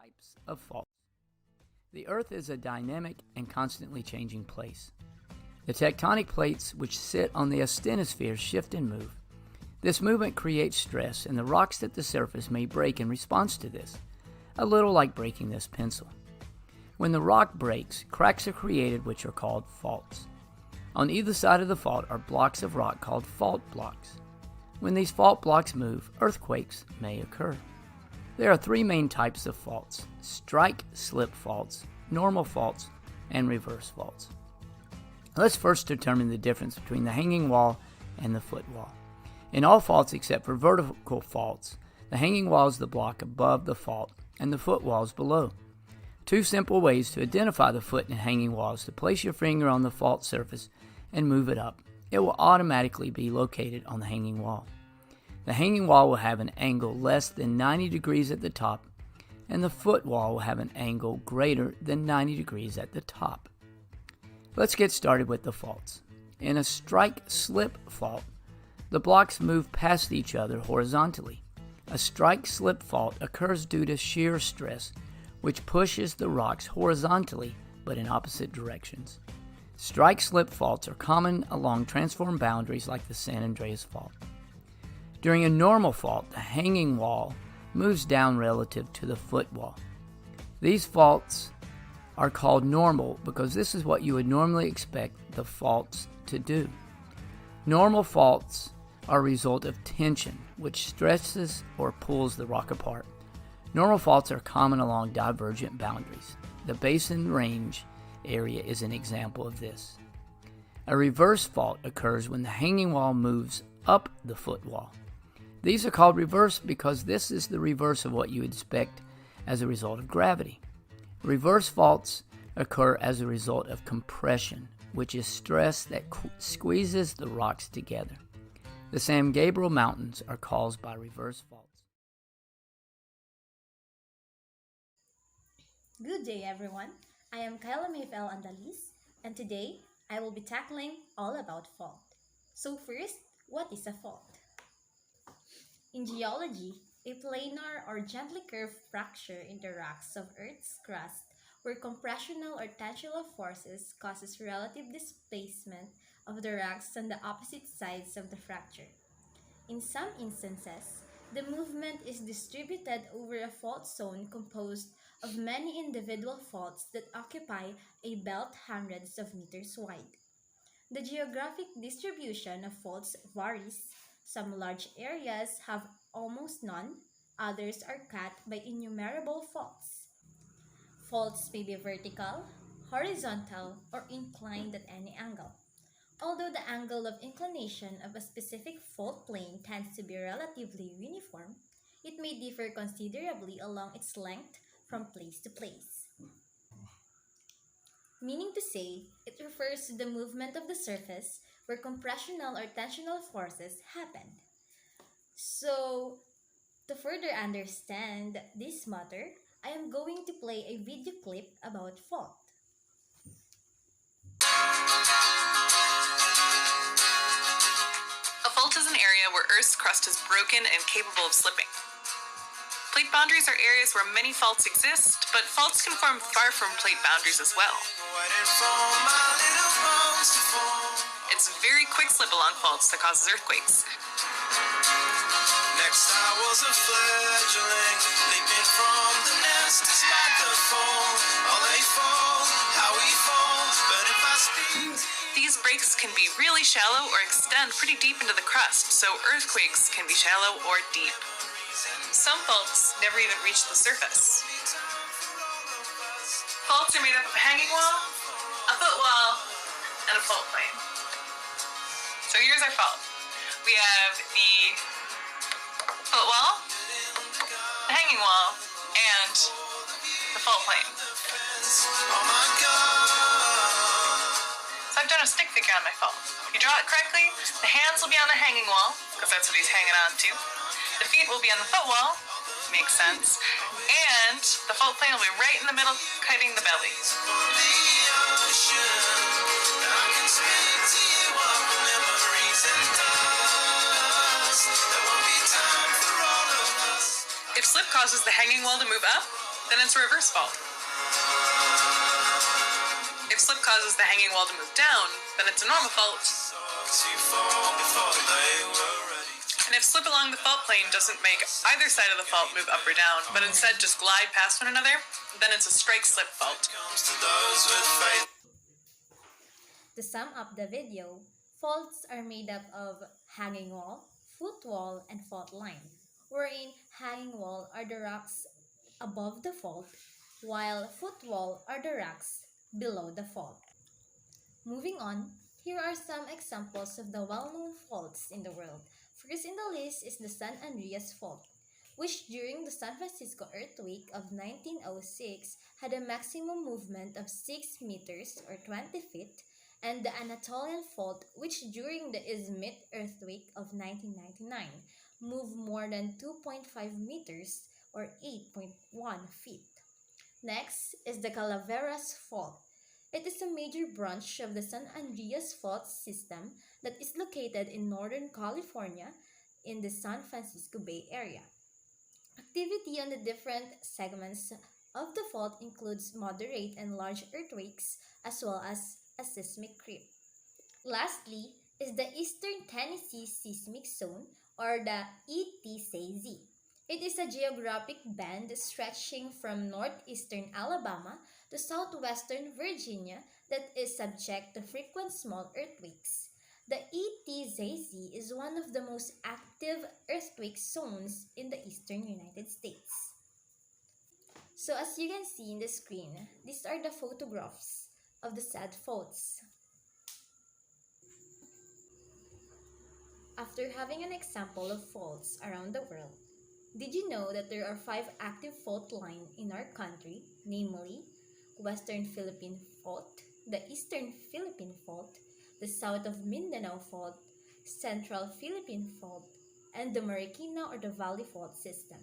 Types of faults. The Earth is a dynamic and constantly changing place. The tectonic plates which sit on the asthenosphere shift and move. This movement creates stress, and the rocks at the surface may break in response to this, a little like breaking this pencil. When the rock breaks, cracks are created which are called faults. On either side of the fault are blocks of rock called fault blocks. When these fault blocks move, earthquakes may occur. There are three main types of faults: strike-slip faults, normal faults, and reverse faults. Let's first determine the difference between the hanging wall and the footwall. In all faults except for vertical faults, the hanging wall is the block above the fault and the footwall is below. Two simple ways to identify the foot and hanging wall is to place your finger on the fault surface and move it up. It will automatically be located on the hanging wall. The hanging wall will have an angle less than 90 degrees at the top, and the footwall will have an angle greater than 90 degrees at the top. Let's get started with the faults. In a strike-slip fault, the blocks move past each other horizontally. A strike-slip fault occurs due to shear stress, which pushes the rocks horizontally but in opposite directions. Strike-slip faults are common along transform boundaries like the San Andreas Fault. During a normal fault, the hanging wall moves down relative to the footwall. These faults are called normal because this is what you would normally expect the faults to do. Normal faults are a result of tension, which stresses or pulls the rock apart. Normal faults are common along divergent boundaries. The Basin Range area is an example of this. A reverse fault occurs when the hanging wall moves up the footwall. These are called reverse because this is the reverse of what you would expect as a result of gravity. Reverse faults occur as a result of compression, which is stress that squeezes the rocks together. The San Gabriel Mountains are caused by reverse faults. Good day, everyone. I am Kaila Maeve Andalis, and today I will be tackling all about fault. So first, what is a fault? In geology, a planar or gently curved fracture in the rocks of Earth's crust where compressional or tensional forces causes relative displacement of the rocks on the opposite sides of the fracture. In some instances, the movement is distributed over a fault zone composed of many individual faults that occupy a belt hundreds of meters wide. The geographic distribution of faults varies. Some large areas have almost none, others are cut by innumerable faults. Faults may be vertical, horizontal, or inclined at any angle. Although the angle of inclination of a specific fault plane tends to be relatively uniform, it may differ considerably along its length from place to place. Meaning to say, it refers to the movement of the surface where compressional or tensional forces happen. So, to further understand this matter, I am going to play a video clip about fault. A fault is an area where Earth's crust is broken and capable of slipping. Plate boundaries are areas where many faults exist, but faults can form far from plate boundaries as well. It's very quick slip along faults that causes earthquakes. Next I was a fledgling, leaping from the nest despite the fall. Oh, they fall, how we fall, but if I speak... These breaks can be really shallow or extend pretty deep into the crust, so earthquakes can be shallow or deep. Some faults never even reach the surface. Faults are made up of a hanging wall, a footwall, and a fault plane. So here's our fault. We have the footwall, the hanging wall, and the fault plane. Oh my God. So I've done a stick figure on my fault. If you draw it correctly, the hands will be on the hanging wall, because that's what he's hanging on to. The feet will be on the footwall, makes sense, and the fault plane will be right in the middle, cutting the belly. If slip causes the hanging wall to move up, then it's a reverse fault. If slip causes the hanging wall to move down, then it's a normal fault. And if slip along the fault plane doesn't make either side of the fault move up or down, but instead just glide past one another, then it's a strike slip fault. To sum up the video, faults are made up of hanging wall, footwall, and fault line, wherein hanging wall are the rocks above the fault, while footwall are the rocks below the fault. Moving on, here are some examples of the well-known faults in the world. First in the list is the San Andreas Fault, which during the San Francisco earthquake of 1906 had a maximum movement of 6 meters or 20 feet, and the Anatolian Fault, which during the Izmit earthquake of 1999 moved more than 2.5 meters or 8.1 feet. Next is the Calaveras Fault. It is a major branch of the San Andreas Fault system that is located in Northern California in the San Francisco Bay Area. Activity on the different segments of the fault includes moderate and large earthquakes as well as a seismic creep. Lastly is the Eastern Tennessee Seismic Zone or the ETCZ. It is a geographic band stretching from northeastern Alabama to southwestern Virginia that is subject to frequent small earthquakes. The ETCZ is one of the most active earthquake zones in the eastern United States. So as you can see in the screen, these are the photographs of the said faults. After having an example of faults around the world, did you know that there are 5 active fault lines in our country, namely Western Philippine Fault, the Eastern Philippine Fault, the South of Mindanao Fault, Central Philippine Fault, and the Marikina or the Valley Fault system.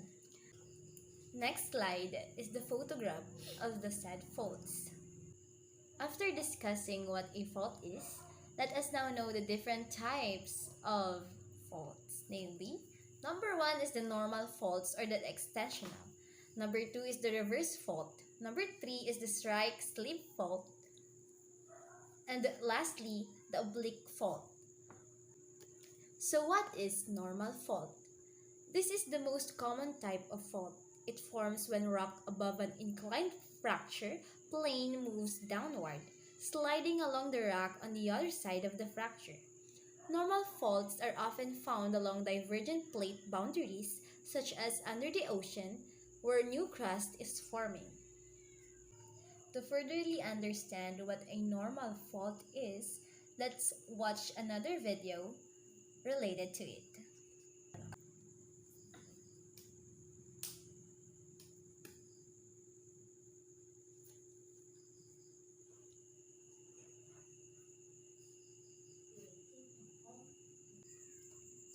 Next slide is the photograph of the said faults. After discussing what a fault is, let us now know the different types of faults, namely, number 1 is the normal faults or the extensional. Number 2 is the reverse fault. Number 3 is the strike slip fault. And lastly, the oblique fault. So what is normal fault? This is the most common type of fault. It forms when rock above an inclined fracture plane moves downward, sliding along the rock on the other side of the fracture. Normal faults are often found along divergent plate boundaries, such as under the ocean, where new crust is forming. To furtherly understand what a normal fault is, let's watch another video related to it.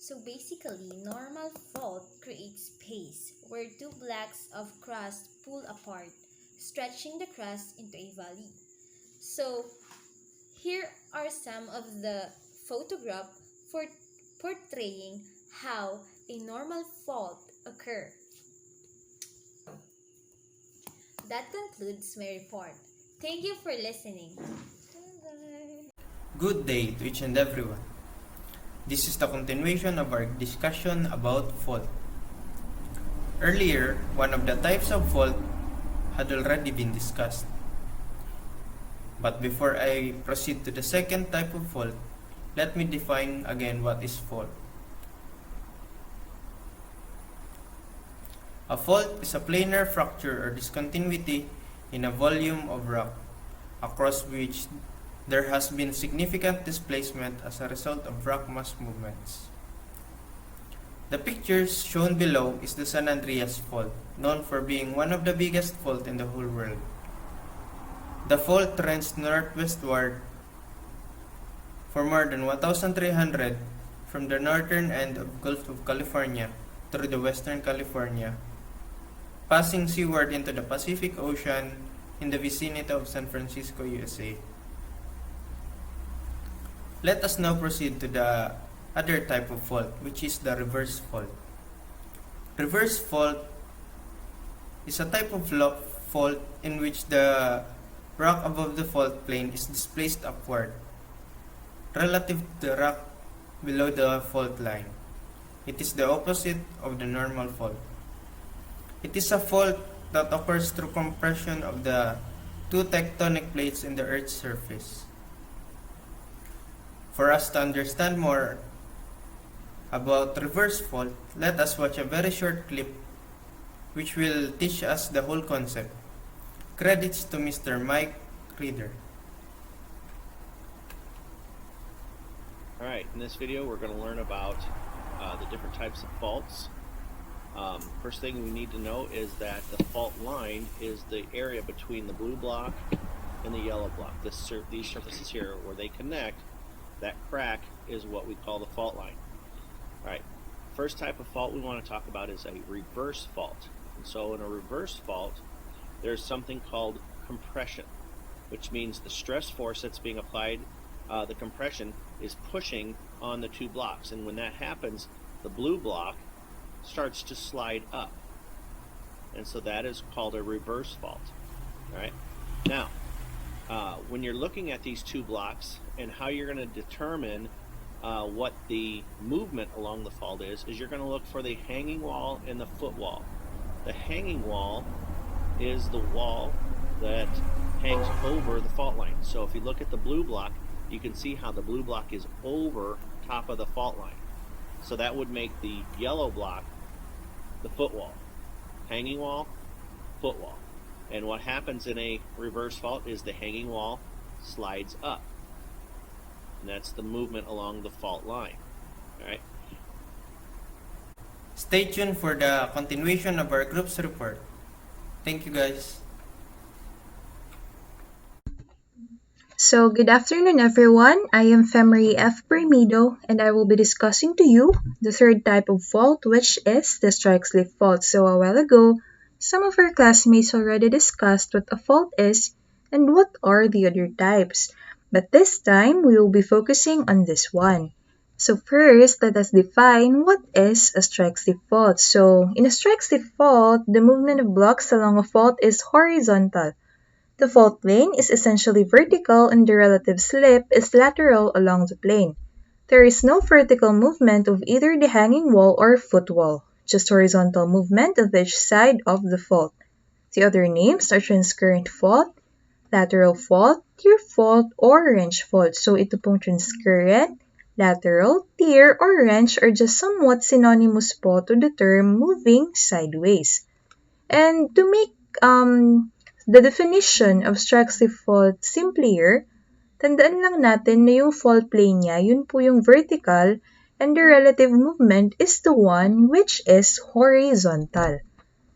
So basically, normal fault creates space where 2 blocks of crust pull apart, stretching the crust into a valley. So here are some of the photographs for portraying how a normal fault occurs. That concludes my report. Thank you for listening. Good day to each and everyone. This is the continuation of our discussion about fault. Earlier, one of the types of fault had already been discussed. But before I proceed to the second type of fault, let me define again what is fault. A fault is a planar fracture or discontinuity in a volume of rock, across which there has been significant displacement as a result of rock mass movements. The pictures shown below is the San Andreas Fault, known for being one of the biggest faults in the whole world. The fault trends northwestward for more than 1,300 from the northern end of Gulf of California through the western California, passing seaward into the Pacific Ocean in the vicinity of San Francisco, USA. Let us now proceed to the other type of fault, which is the reverse fault. Reverse fault is a type of fault in which the rock above the fault plane is displaced upward relative to the rock below the fault line. It is the opposite of the normal fault. It is a fault that occurs through compression of the two tectonic plates in the Earth's surface. For us to understand more about reverse fault, let us watch a very short clip which will teach us the whole concept. Credits to Mr. Mike Reader. Alright, in this video we're going to learn about the different types of faults. First thing we need to know is that the fault line is the area between the blue block and the yellow block. These surfaces here where they connect, that crack is what we call the fault line. Alright, first type of fault we want to talk about is a reverse fault. And so in a reverse fault, there's something called compression, which means the stress force that's being applied, the compression, is pushing on the two blocks. And when that happens, the blue block starts to slide up. And so that is called a reverse fault. Alright, now, when you're looking at these two blocks and how you're going to determine what the movement along the fault is you're going to look for the hanging wall and the foot wall. The hanging wall is the wall that hangs over the fault line. So if you look at the blue block, you can see how the blue block is over top of the fault line. So that would make the yellow block the foot wall. Hanging wall, foot wall. And what happens in a reverse fault is the hanging wall slides up. And that's the movement along the fault line. Alright? Stay tuned for the continuation of our group's report. Thank you guys. So, good afternoon everyone. I am Marie Bermido and I will be discussing to you the third type of fault, which is the strike-slip fault. So, a while ago, some of our classmates already discussed what a fault is and what are the other types. But this time, we will be focusing on this one. So first, let us define what is a strike-slip fault. So, in a strike-slip fault, the movement of blocks along a fault is horizontal. The fault plane is essentially vertical and the relative slip is lateral along the plane. There is no vertical movement of either the hanging wall or foot wall, just horizontal movement of each side of the fault. The other names are transcurrent fault, lateral fault, tear fault, or wrench fault. So ito pong transcurrent, lateral, tear, or wrench are just somewhat synonymous po to the term moving sideways. And to make the definition of strike-slip fault simpler, tandaan lang natin na yung fault plane niya, yun po yung vertical, and the relative movement is the one which is horizontal.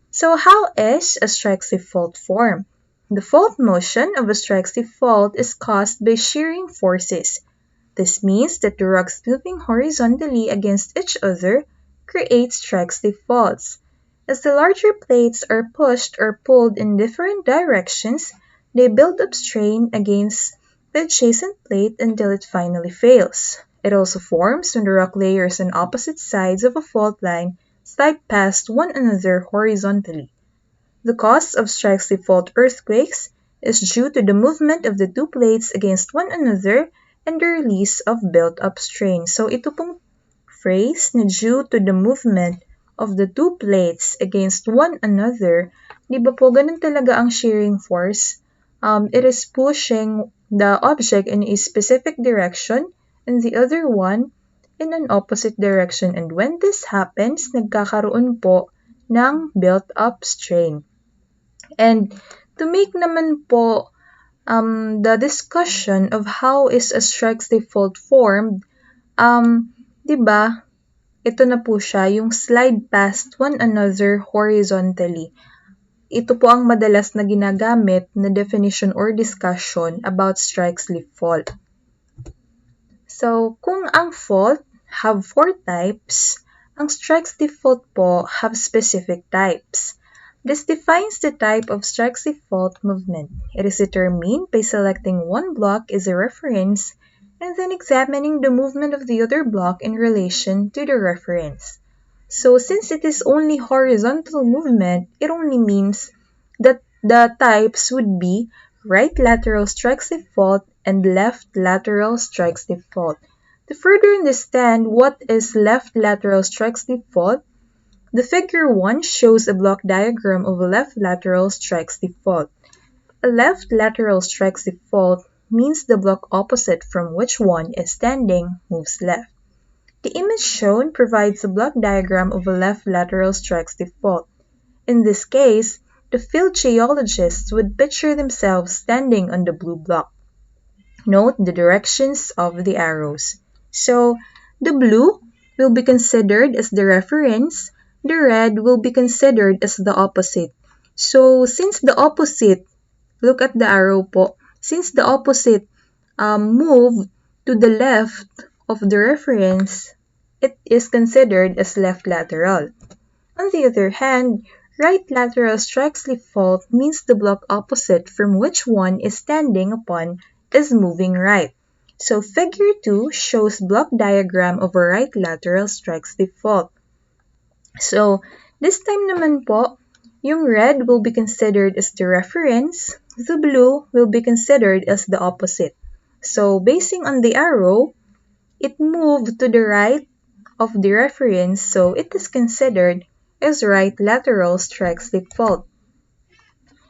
So how is a strike-slip fault formed? The fault motion of a strike-slip fault is caused by shearing forces. This means that the rocks moving horizontally against each other create strike-slip faults. As the larger plates are pushed or pulled in different directions, they build up strain against the adjacent plate until it finally fails. It also forms when the rock layers on opposite sides of a fault line slide past one another horizontally. The cause of strike-slip fault earthquakes is due to the movement of the two plates against one another and the release of built-up strain. So ito pong phrase na due to the movement of the two plates against one another, di ba po ganun talaga ang shearing force? It is pushing the object in a specific direction and the other one in an opposite direction. And when this happens, nagkakaroon po ng built-up strain. And to make naman po the discussion of how is a strike-slip fault formed, di ba, ito na po siya, yung slide past one another horizontally. Ito po ang madalas na ginagamit na definition or discussion about strike-slip fault. So, kung ang fault have 4 types, ang strike-slip fault po have specific types. This defines the type of strike-slip fault movement. It is determined by selecting one block as a reference and then examining the movement of the other block in relation to the reference. So since it is only horizontal movement, it only means that the types would be right lateral strike slip fault and left lateral strike slip fault. To further understand what is left lateral strike slip fault, the figure 1 shows a block diagram of a left lateral strike slip fault. A left lateral strike slip fault means the block opposite from which one is standing moves left. The image shown provides a block diagram of a left lateral strike slip fault. In this case, the field geologists would picture themselves standing on the blue block. Note the directions of the arrows. So, the blue will be considered as the reference, the red will be considered as the opposite. So, since the opposite, look at the arrow po, since the opposite move to the left of the reference, it is considered as left lateral. On the other hand, right lateral strike slip fault means the block opposite from which one is standing upon is moving right. So figure 2 shows block diagram of a right lateral strike slip fault. So this time naman po, yung red will be considered as the reference, the blue will be considered as the opposite. So basing on the arrow, it moved to the right of the reference, so it is considered as right lateral strike slip fault.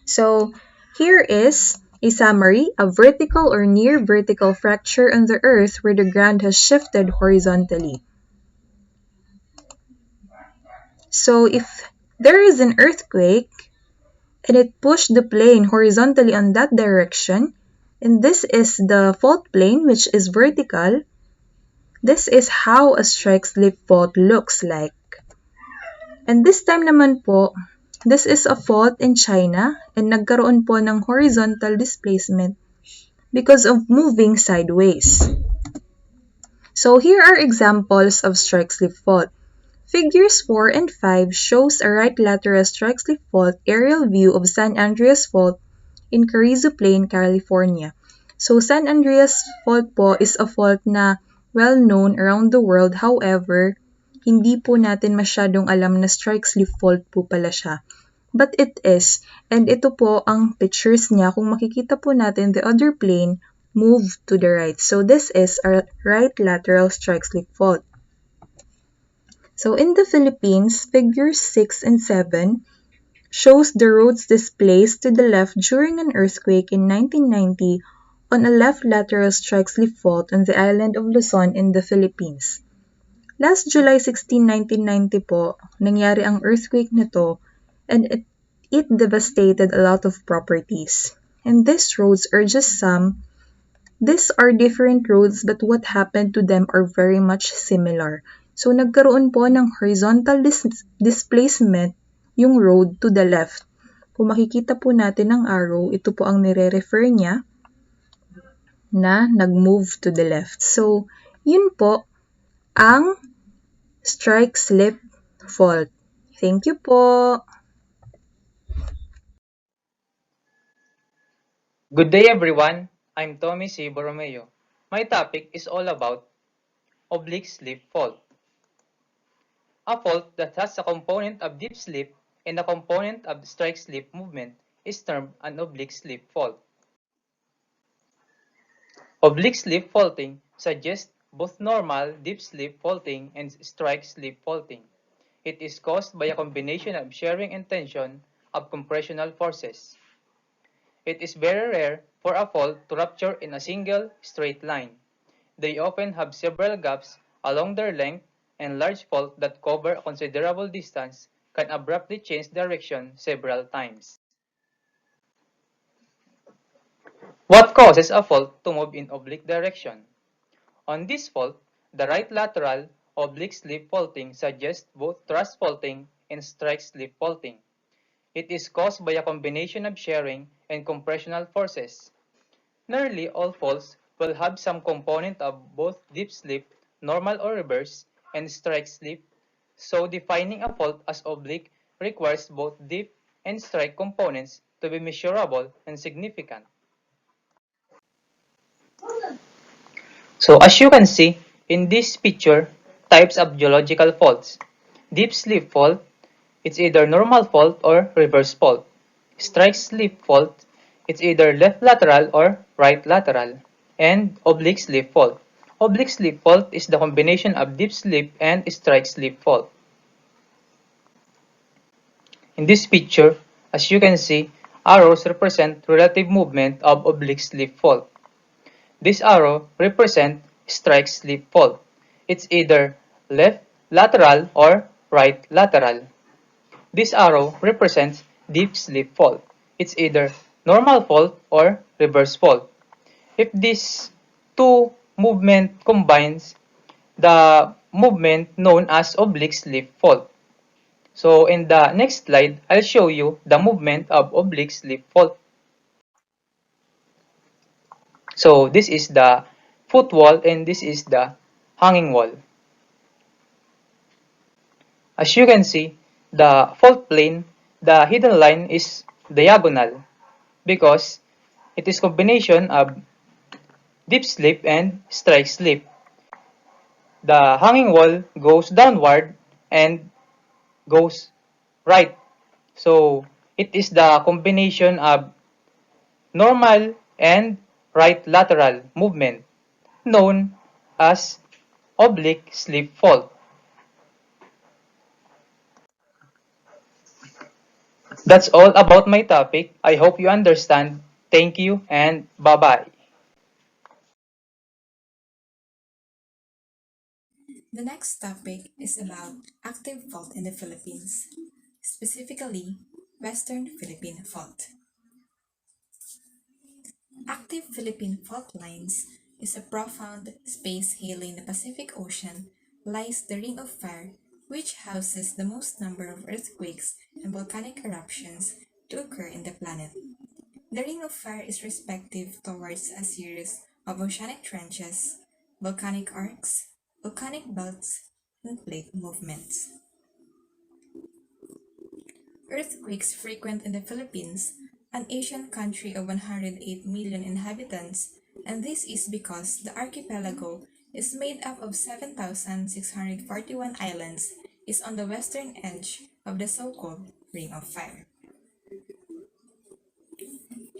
So here is a summary, a vertical or near vertical fracture on the earth where the ground has shifted horizontally. So if there is an earthquake and it pushed the plane horizontally on that direction, and this is the fault plane which is vertical, this is how a strike slip fault looks like. And this time naman po, this is a fault in China and nagkaroon po ng horizontal displacement because of moving sideways. So here are examples of strike slip fault. Figures 4 and 5 shows a right lateral strike slip fault aerial view of San Andreas Fault in Carrizo Plain, California. So San Andreas Fault po is a fault na well known around the world. However, hindi po natin masyadong alam na strike slip fault po pala siya. But it is. And ito po ang pictures niya. Kung makikita po natin, the other plane moved to the right. So this is a right lateral strike slip fault. So in the Philippines, figures 6 and 7 shows the roads displaced to the left during an earthquake in 1990 on a left lateral strike slip fault on the island of Luzon in the Philippines. Last July 16, 1990 po, nangyari ang earthquake na to, and it devastated a lot of properties. And these roads are just some. These are different roads, but what happened to them are very much similar. So nagkaroon po ng horizontal displacement yung road to the left. Kung makikita po natin ang arrow, ito po ang nire-refer niya na nag-move to the left. So, yun po ang strike slip fault. Thank you po. Good day everyone, I'm Thommy C. Borromeo. My topic is all about oblique-slip fault. A fault that has a component of deep slip and a component of strike slip movement is termed an oblique-slip fault. Oblique-slip faulting suggests both normal deep slip faulting and strike slip faulting. It is caused by a combination of shearing and tension of compressional forces. It is very rare for a fault to rupture in a single straight line. They often have several gaps along their length, and large faults that cover a considerable distance can abruptly change direction several times. What causes a fault to move in oblique direction? On this fault, the right lateral oblique-slip faulting suggests both thrust faulting and strike-slip faulting. It is caused by a combination of shearing and compressional forces. Nearly all faults will have some component of both deep slip, normal or reverse, and strike slip, so defining a fault as oblique requires both deep and strike components to be measurable and significant. So as you can see in this picture, types of geological faults. Deep slip fault, it's either normal fault or reverse fault. Strike slip fault, it's either left lateral or right lateral. And oblique slip fault. Oblique slip fault is the combination of deep slip and strike slip fault. In this picture, as you can see, arrows represent relative movement of oblique slip fault. This arrow represents strike slip fault. It's either left lateral or right lateral. This arrow represents deep slip fault. It's either normal fault or reverse fault. If these two movement combines, the movement known as oblique slip fault. So in the next slide, I'll show you the movement of oblique slip fault. So this is the foot wall and this is the hanging wall. As you can see, the fault plane, the hidden line is diagonal because it is combination of deep slip and strike slip. The hanging wall goes downward and goes right. So it is the combination of normal and right lateral movement known as oblique slip fault. That's all about my topic. I hope you understand. Thank you and bye-bye. The next topic is about active fault in the Philippines, specifically Western Philippine Fault. Active Philippine fault lines is a profound space hailing the Pacific Ocean lies the Ring of Fire, which houses the most number of earthquakes and volcanic eruptions to occur in the planet. The Ring of Fire is respective towards a series of oceanic trenches, volcanic arcs, volcanic belts, and plate movements. Earthquakes frequent in the Philippines, an Asian country of 108 million inhabitants, and this is because the archipelago is made up of 7,641 islands, is on the western edge of the so-called Ring of Fire.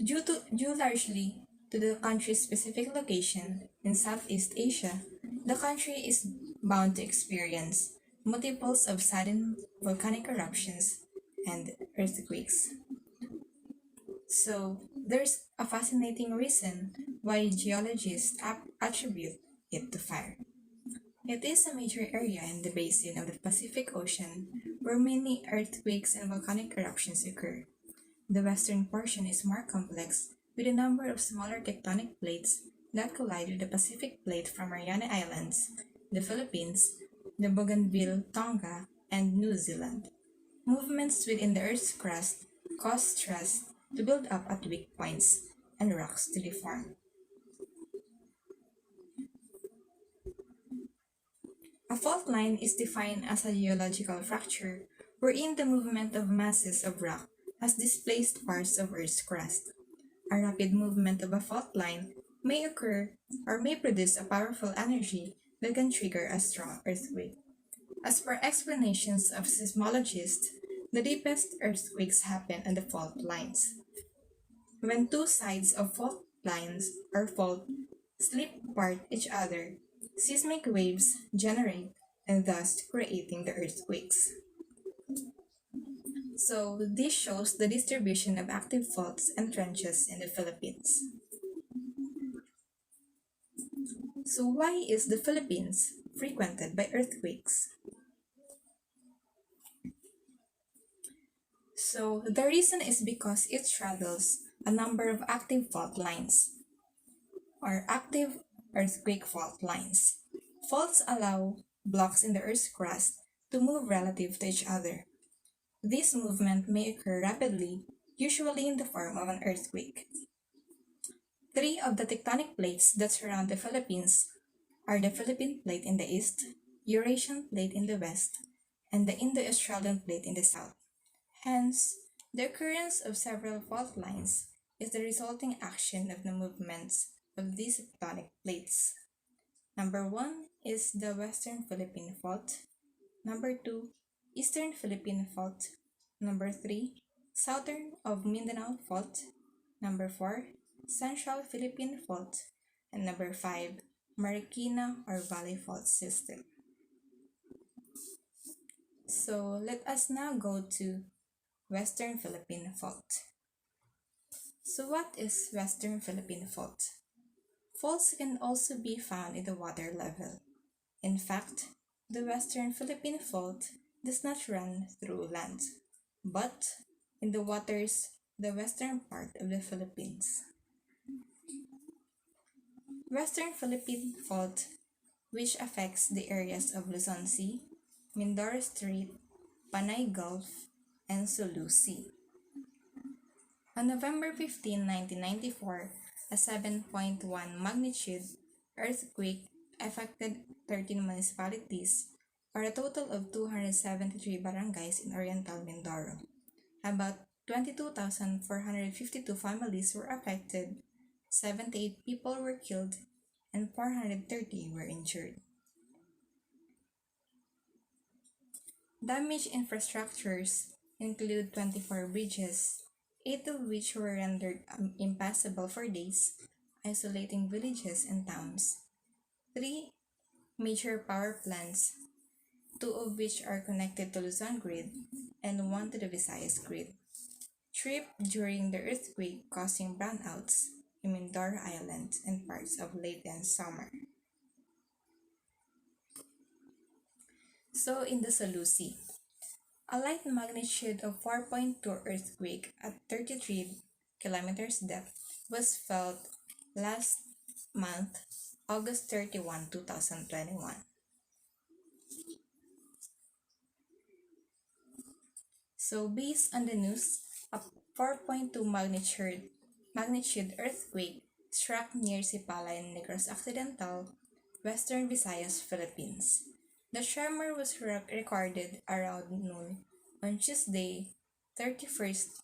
Due largely to the country's specific location in Southeast Asia, the country is bound to experience multiples of sudden volcanic eruptions and earthquakes. So, there's a fascinating reason why geologists attribute it to fire. It is a major area in the basin of the Pacific Ocean where many earthquakes and volcanic eruptions occur. The western portion is more complex, with a number of smaller tectonic plates that collide with the Pacific plate from Mariana Islands, the Philippines, the Bougainville, Tonga, and New Zealand. Movements within the Earth's crust cause stress to build up at weak points and rocks to deform. A fault line is defined as a geological fracture wherein the movement of masses of rock has displaced parts of Earth's crust. A rapid movement of a fault line may occur or may produce a powerful energy that can trigger a strong earthquake. As per explanations of seismologists, the deepest earthquakes happen on the fault lines. When two sides of fault lines or fault slip apart each other, seismic waves generate and thus creating the earthquakes. So this shows the distribution of active faults and trenches in the Philippines. So why is the Philippines frequented by earthquakes? So the reason is because it straddles a number of active fault lines or active earthquake fault lines. Faults allow blocks in the Earth's crust to move relative to each other. This movement may occur rapidly, usually in the form of an earthquake. Three of the tectonic plates that surround the Philippines are the Philippine Plate in the east, Eurasian Plate in the west, and the Indo-Australian Plate in the south. Hence, the occurrence of several fault lines is the resulting action of the movements of these tectonic plates. Number 1 is the Western Philippine Fault. Number 2 Eastern Philippine Fault. Number 3, Southern of Mindanao Fault. Number 4, Central Philippine Fault. And number 5, Marikina or Valley Fault System. So let us now go to Western Philippine Fault. So what is Western Philippine Fault? Faults can also be found in the water level. In fact, the Western Philippine Fault does not run through land, but in the waters, the western part of the Philippines. Western Philippine Fault, which affects the areas of Luzon Sea, Mindoro Strait, Panay Gulf, and Sulu Sea. On November 15, 1994, a 7.1 magnitude earthquake affected 13 municipalities, or a total of 273 barangays in Oriental Mindoro. About 22,452 families were affected, 78 people were killed, and 430 were injured. Damaged infrastructures include 24 bridges, 8 of which were rendered impassable for days, isolating villages and towns. 3 major power plants, 2 of which are connected to Luzon grid and 1 to the Visayas grid, tripped during the earthquake, causing brownouts in Mindoro Island and parts of late and summer. So in the Sulu Sea, a light magnitude of 4.2 earthquake at 33 kilometers depth was felt last month, August 31, 2021. So based on the news, a 4.2 magnitude earthquake struck near Sipala in Negros Occidental, Western Visayas, Philippines. The tremor was recorded around noon on Tuesday, 31st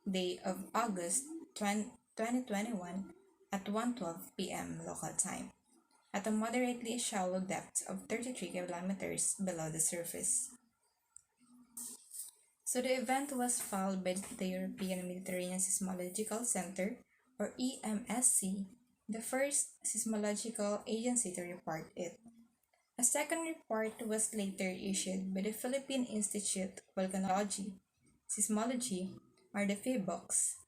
day of August 2021 at 1:12 p.m. local time, at a moderately shallow depth of 33 kilometers below the surface. So the event was filed by the European Mediterranean Seismological Center, or EMSC, the first seismological agency to report it. A second report was later issued by the Philippine Institute of Volcanology, Seismology, or the PHIVOLCS,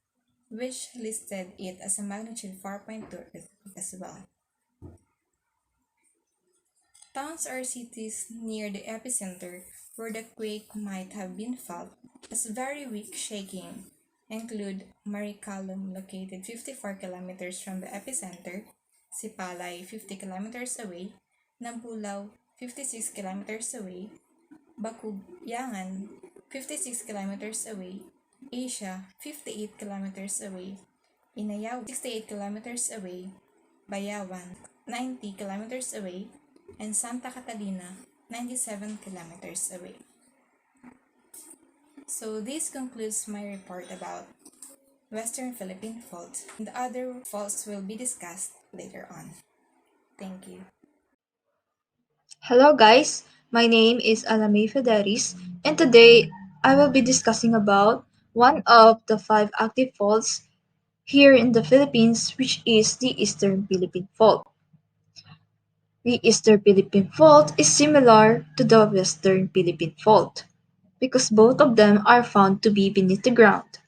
which listed it as a magnitude 4.2 earthquake as well. Towns or cities near the epicenter where the quake might have been felt as very weak shaking include Marikina, located 54 kilometers from the epicenter, Sipalay, 50 kilometers away, Nampulaw, 56 kilometers away, Bakugyangan, 56 kilometers away, Asia, 58 kilometers away, Inayaw, 68 kilometers away, Bayawan, 90 kilometers away, and Santa Catalina, 97 kilometers away. So this concludes my report about Western Philippine Fault, and the other faults will be discussed later on. Thank you. Hello guys, my name is Mae Federis, and today I will be discussing about one of the 5 active faults here in the Philippines, which is the Eastern Philippine Fault. The Eastern Philippine Fault is similar to the Western Philippine Fault because both of them are found to be beneath the ground.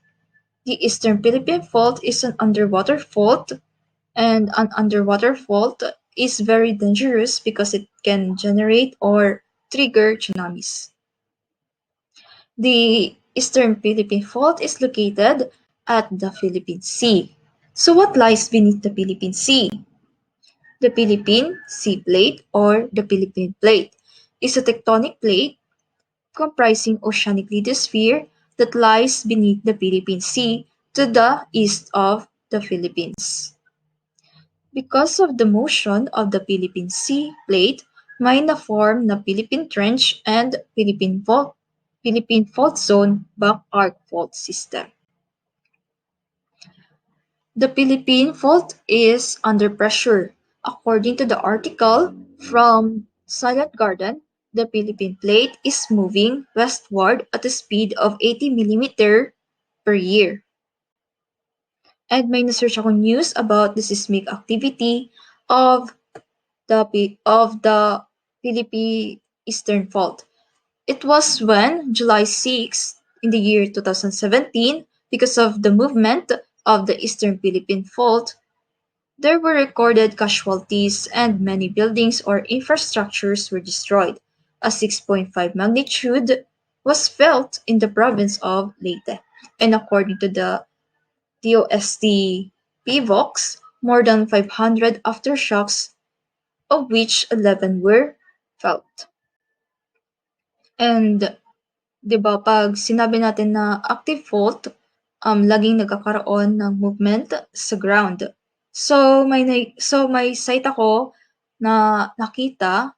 The Eastern Philippine Fault is an underwater fault, and an underwater fault is very dangerous because it can generate or trigger tsunamis. The Eastern Philippine Fault is located at the Philippine Sea. So what lies beneath the Philippine Sea? The Philippine Sea Plate or the Philippine Plate is a tectonic plate comprising oceanic lithosphere that lies beneath the Philippine Sea to the east of the Philippines. Because of the motion of the Philippine Sea Plate, may na-form na Philippine Trench and Philippine Fault Zone back arc fault system. The Philippine Fault is under pressure. According to the article from Silent Garden, the Philippine plate is moving westward at a speed of 80 millimeter per year. And may na-search ako news about the seismic activity of the Philippine Eastern Fault. It was when July 6 in the year 2017, because of the movement of the Eastern Philippine Fault, there were recorded casualties and many buildings or infrastructures were destroyed. A 6.5 magnitude was felt in the province of Leyte, and according to the DOST PVOX, more than 500 aftershocks, of which 11 were felt. And 'di ba 'pag sinabi natin na active fault, laging nagkakaroon ng movement sa ground. So may site ako na nakita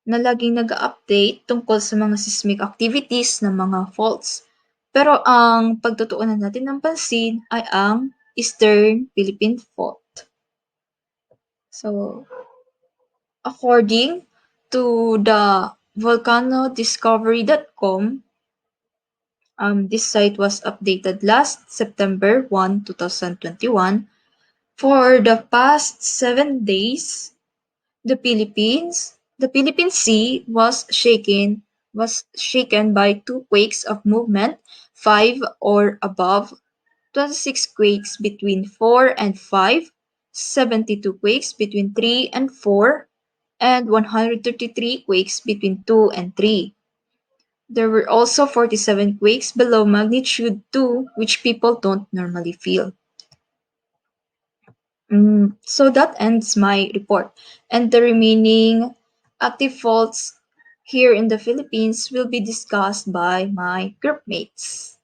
na laging nag-a-update tungkol sa mga seismic activities ng mga faults. Pero ang pagtutuunan natin ng pansin ay ang Eastern Philippine Fault. So, according to the volcanodiscovery.com, this site was updated last September 1, 2021. For the past 7 days, the Philippine Sea was shaken by 2 quakes of movement 5 or above, 26 quakes between 4 and 5, 72 quakes between 3 and 4, and 133 quakes between 2 and 3. There were also 47 quakes below magnitude 2, which people don't normally feel. So that ends my report, and the remaining active faults here in the Philippines will be discussed by my groupmates.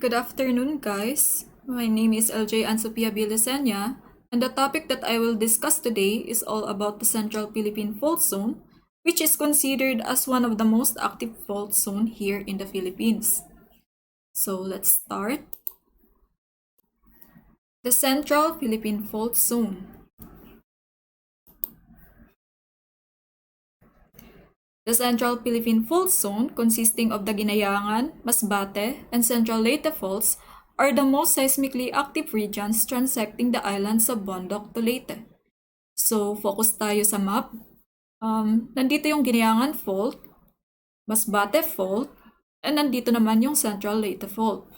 Good afternoon, guys. My name is LJ and Sofia Lucena, and the topic that I will discuss today is all about the Central Philippine Fault Zone, which is considered as one of the most active fault zone here in the Philippines. So let's start. The Central Philippine Fault Zone. The Central Philippine Fault Zone, consisting of the Ginayangan, Masbate, and Central Leyte Faults, are the most seismically active regions transecting the islands of Bondoc to Leyte. So, focus tayo sa map. Nandito yung Ginayangan Fault, Masbate Fault, and nandito naman yung Central Leyte Fault.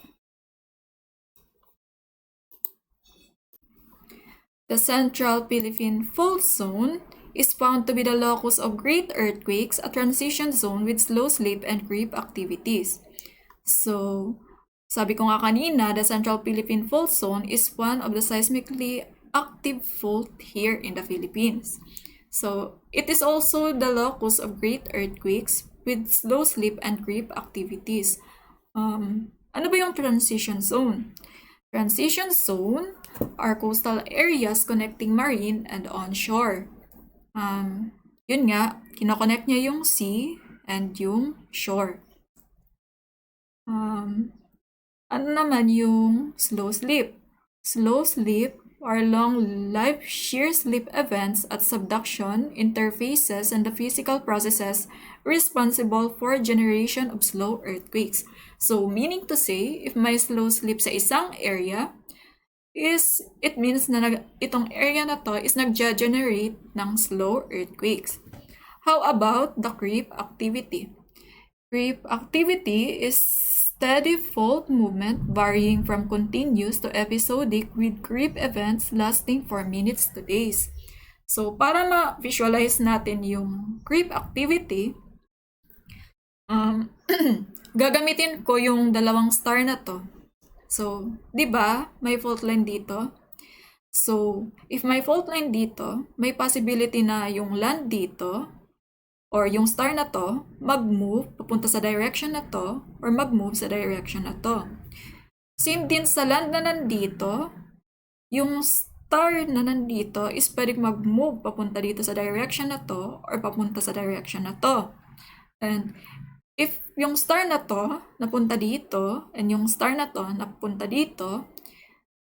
The Central Philippine Fault Zone is found to be the locus of great earthquakes, a transition zone with slow slip and creep activities. So, sabi ko nga kanina, the Central Philippine Fault Zone is one of the seismically active fault here in the Philippines. So, it is also the locus of great earthquakes with slow slip and creep activities. Ano ba yung transition zone? Transition zone are coastal areas connecting marine and onshore. Yun nga, kinoconnect niya yung sea and yung shore. Ano naman yung slow slip? Slow slip are long-lived shear slip events at subduction interfaces and the physical processes responsible for generation of slow earthquakes. So, meaning to say, if may slow slip sa isang area, it means na itong area na to is nag-generate ng slow earthquakes. How about the creep activity? Creep activity is steady fault movement varying from continuous to episodic with creep events lasting for minutes to days. So, para ma-visualize natin yung creep activity, gagamitin ko yung dalawang star na to. So, di ba, may fault line dito? So, if may fault line dito, may possibility na yung land dito, or yung star na to, mag-move papunta sa direction na to, or mag-move sa direction na to. Same din sa land na nandito, yung star na nandito is pwedeng mag-move papunta dito sa direction na to, or papunta sa direction na to. And if yung star na to napunta dito, and yung star na to napunta dito,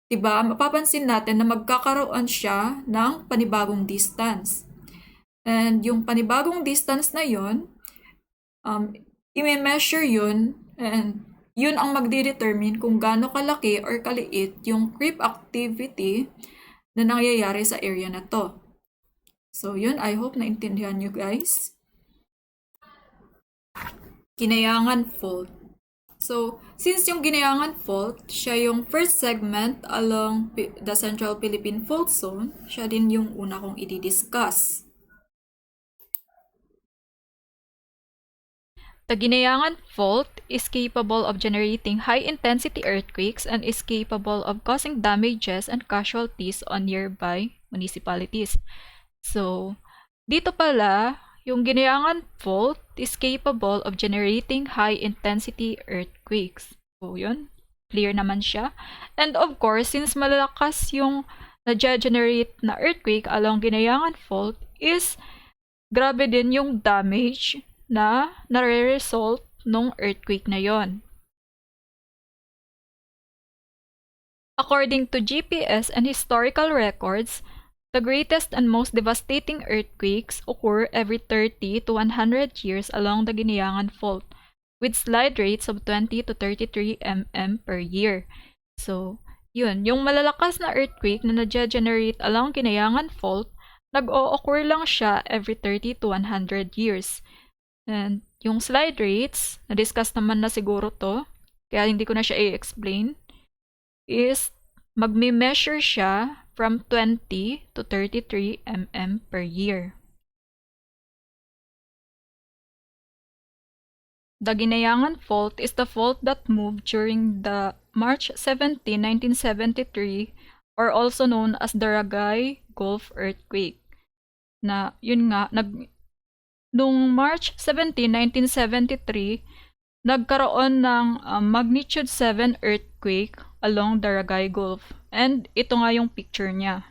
diba, mapapansin natin na magkakaroon siya ng panibagong distance. And yung panibagong distance na yon, i-measure yun, and yun ang magdidetermine kung gaano kalaki or kaliit yung creep activity na nangyayari sa area na to. So yun, I hope naintindihan nyo guys. Ginayangan fault. So, since yung Ginayangan fault, siya yung first segment along the Central Philippine Fault Zone, siya din yung una kong i-discuss. The Ginayangan fault is capable of generating high-intensity earthquakes and is capable of causing damages and casualties on nearby municipalities. So, dito pala, yung Ginayangan fault is capable of generating high-intensity earthquakes. So, yun. Clear naman siya. And of course, since malalakas yung na-generate na earthquake along Ginayangan fault is grabe din yung damage na nare-result nung earthquake na yon. According to GPS and historical records, the greatest and most devastating earthquakes occur every 30 to 100 years along the Ginayangan fault, with slide rates of 20 to 33 mm per year. So, yun, yung malalakas na earthquake na na-generate along Ginayangan fault, nag-o-occur lang siya every 30 to 100 years. And yung slide rates, na-discuss naman na siguro to, kaya hindi ko na siya i-explain, is magme-measure siya from 20 to 33 mm per year. The Ginayangan fault is the fault that moved during the March 17, 1973, or also known as the Ragay Gulf earthquake. Na yun nga, noong March 17, 1973, nagkaroon ng magnitude 7 earthquake along the Ragay Gulf. And ito nga yung picture niya.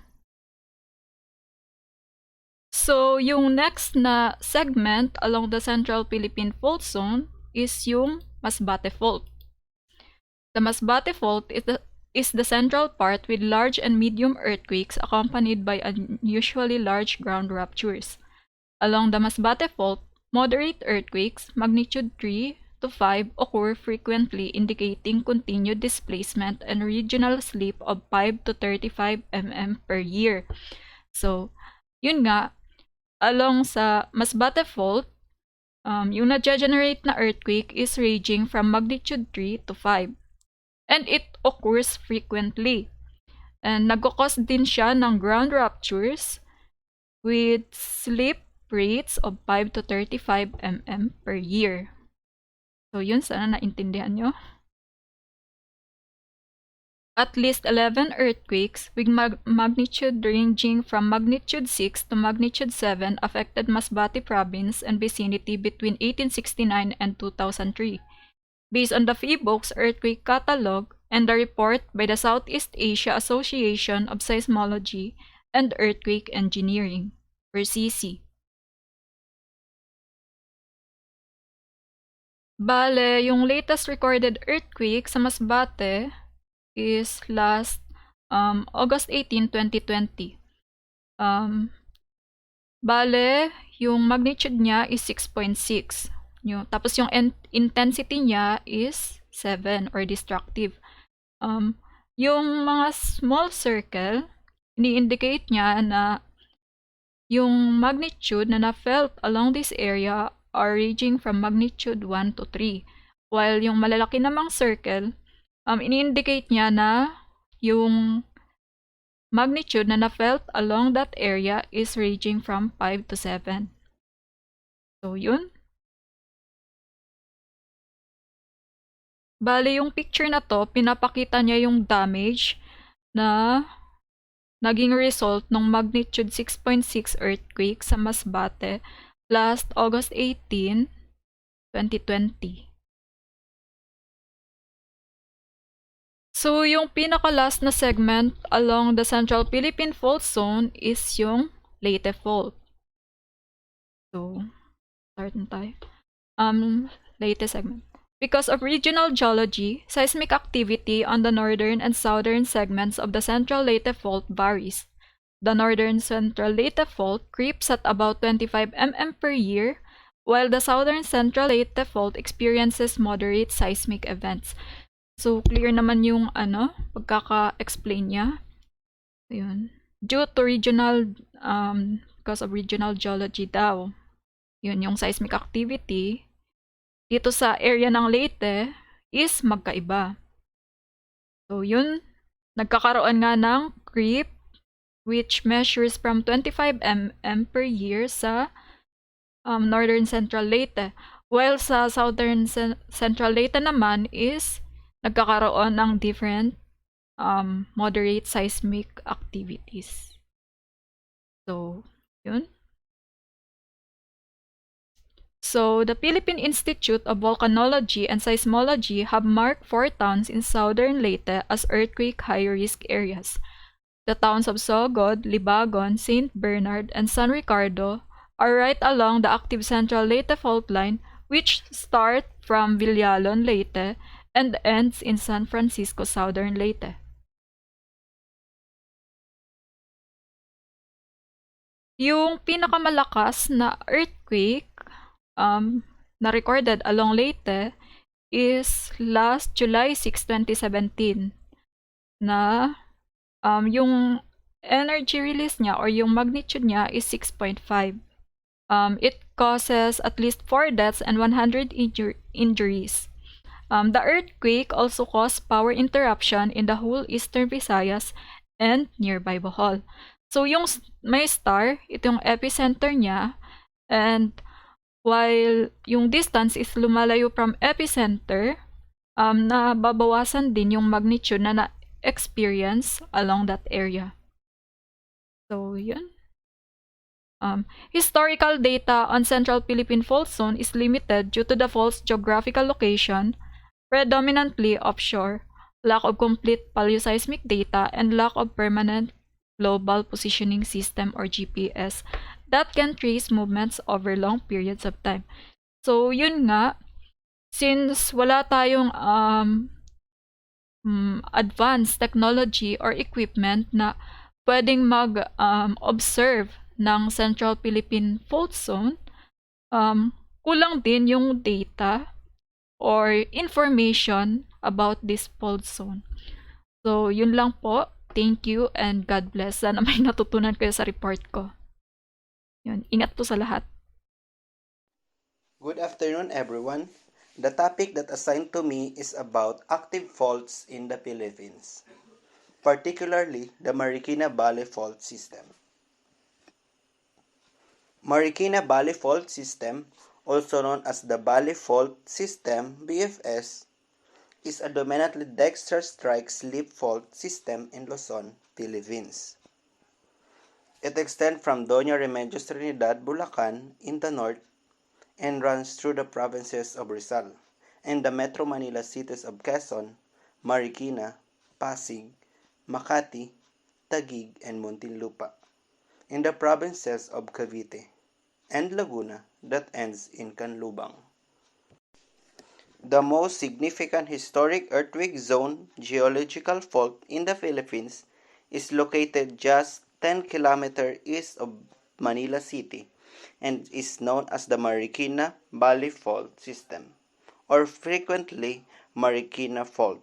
So, yung next na segment along the Central Philippine Fault Zone is yung Masbate Fault. The Masbate Fault is the central part with large and medium earthquakes accompanied by unusually large ground ruptures. Along the Masbate Fault, moderate earthquakes, magnitude 3 to 5, occur frequently, indicating continued displacement and regional slip of 5 to 35 mm per year. So, yun nga, along sa Masbate Fault, yung na-generate na earthquake is ranging from magnitude 3 to 5. And it occurs frequently. And nagkakos din siya ng ground ruptures with slip rates of 5 to 35 mm per year. So, yun, sana naintindihan nyo. At least 11 earthquakes with magnitude ranging from magnitude 6 to magnitude 7 affected Masbate province and vicinity between 1869 and 2003. Based on the PHIVOLCS earthquake catalog and the report by the Southeast Asia Association of Seismology and Earthquake Engineering, or CC. Bale, yung latest recorded earthquake sa Masbate is last August 18, 2020. Bale, yung magnitude niya is 6.6. Tapos yung intensity niya is 7 or destructive. Yung mga small circle, ini-indicate niya na yung magnitude na na-felt along this area are ranging from magnitude 1 to 3. While yung malalaki namang circle, ini-indicate niya na yung magnitude na na-felt along that area is ranging from 5 to 7. So, yun. Bale, yung picture na to, pinapakita niya yung damage na naging result ng magnitude 6.6 earthquake sa Masbate last August 18, 2020. So, yung pinaka-last na segment along the Central Philippine Fault Zone is yung Leyte Fault. So, start na tayo. Leyte segment. Because of regional geology, seismic activity on the northern and southern segments of the Central Leyte Fault varies. The northern central Leyte fault creeps at about 25 mm per year, while the southern central Leyte fault experiences moderate seismic events. So, clear naman yung pagkaka-explain niya. Ayun. Due to because of regional geology daw. Yun, yung seismic activity dito sa area ng Leyte is magkaiba. So, yun, nagkakaroon nga ng creep which measures from 25 mm per year sa northern central Leyte. While sa southern central Leyte naman is nagkakaroon ng different moderate seismic activities. So, yun. So, the Philippine Institute of Volcanology and Seismology have marked 4 towns in southern Leyte as earthquake high-risk areas. The towns of Sogod, Libagon, St. Bernard, and San Ricardo are right along the active central Leyte fault line, which starts from Villalon, Leyte, and ends in San Francisco, southern Leyte. Yung pinakamalakas na earthquake na recorded along Leyte is last July 6, 2017 na yung energy release niya or yung magnitude niya is 6.5. It causes at least 4 deaths and 100 injuries. The earthquake also caused power interruption in the whole eastern Visayas and nearby Bohol. So yung may star, itong epicenter niya, and while yung distance is lumalayo from epicenter, nababawasan din yung magnitude na na-experience along that area. So, yun. Historical data on Central Philippine Fault Zone is limited due to the fault's geographical location, predominantly offshore, lack of complete paleoseismic data, and lack of permanent global positioning system or GPS that can trace movements over long periods of time. So, yun nga, since wala tayong advanced technology or equipment na pwedeng mag-observe ng Central Philippine Fault Zone, kulang din yung data or information about this fault zone. So, yun lang po. Thank you and God bless. Sana may natutunan kayo sa report ko. Yun. Ingat po sa lahat. Good afternoon, everyone. The topic that assigned to me is about active faults in the Philippines, particularly the Marikina Valley Fault System. Marikina Valley Fault System, also known as the Valley Fault System, BFS, is a dominantly dexter strike slip fault system in Luzon, Philippines. It extends from Doña Remedios Trinidad, Bulacan in the north and runs through the provinces of Rizal and the Metro Manila cities of Quezon, Marikina, Pasig, Makati, Taguig, and Muntinlupa, in the provinces of Cavite and Laguna that ends in Canlubang. The most significant historic earthquake zone geological fault in the Philippines is located just 10 km east of Manila City and is known as the Marikina Valley Fault System, or frequently Marikina Fault.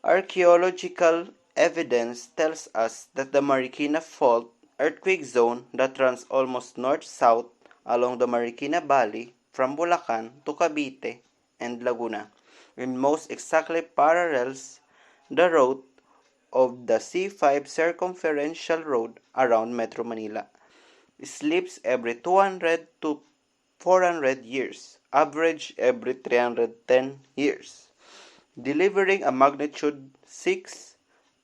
Archaeological evidence tells us that the Marikina Fault earthquake zone that runs almost north-south along the Marikina Valley from Bulacan to Cavite and Laguna, and most exactly parallels the route of the C5 circumferential road around Metro Manila. Slips every 200 to 400 years, average every 310 years, delivering a magnitude 6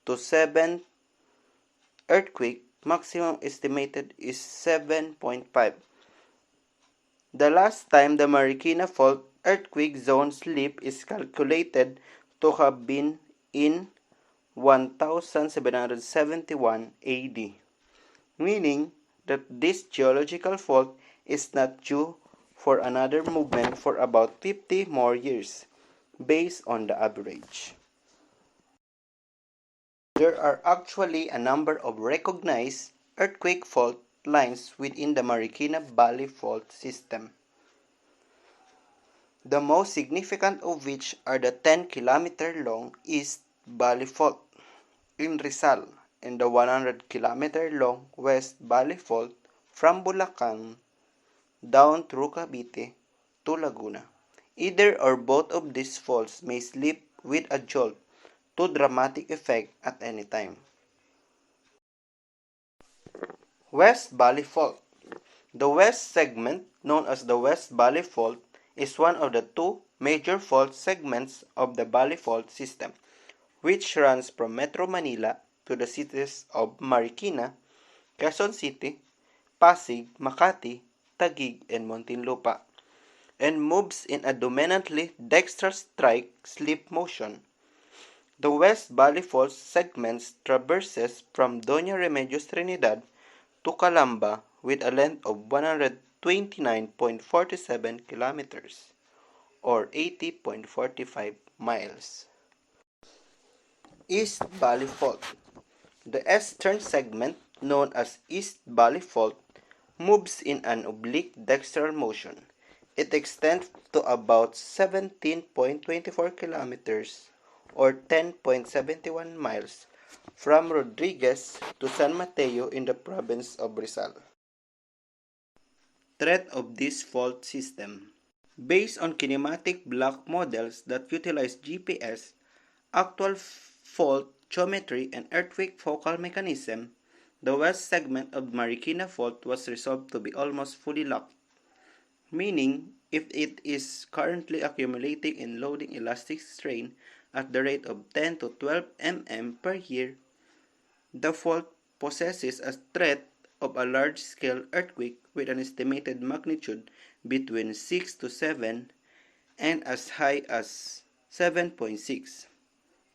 to 7 earthquake. Maximum estimated is 7.5. The last time the Marikina Fault earthquake zone slip is calculated to have been in 1771 AD, meaning that this geological fault is not due for another movement for about 50 more years, based on the average. There are actually a number of recognized earthquake fault lines within the Marikina Valley Fault System. The most significant of which are the 10-kilometer long East Valley Fault in Rizal and the 100-kilometer long West Valley Fault from Bulacan down through Cavite to Laguna. Either or both of these faults may slip with a jolt to dramatic effect at any time. West Valley Fault. The west segment, known as the West Valley Fault, is one of the two major fault segments of the Valley Fault system, which runs from Metro Manila to the cities of Marikina, Quezon City, Pasig, Makati, Taguig, and Muntinlupa, and moves in a dominantly dextrous strike-slip motion. The West Valley Fault segments traverses from Doña Remedios Trinidad to Calamba with a length of 129.47 kilometers or 80.45 miles. East Valley Fault. The eastern segment, known as East Valley Fault, moves in an oblique dextral motion. It extends to about 17.24 kilometers or 10.71 miles from Rodriguez to San Mateo in the province of Rizal. Threat of this fault system. Based on kinematic block models that utilize GPS, actual fault geometry, and earthquake focal mechanism, the west segment of Marikina Fault was resolved to be almost fully locked, meaning if it is currently accumulating in loading elastic strain at the rate of 10 to 12 mm per year, the fault possesses a threat of a large-scale earthquake with an estimated magnitude between 6 to 7 and as high as 7.6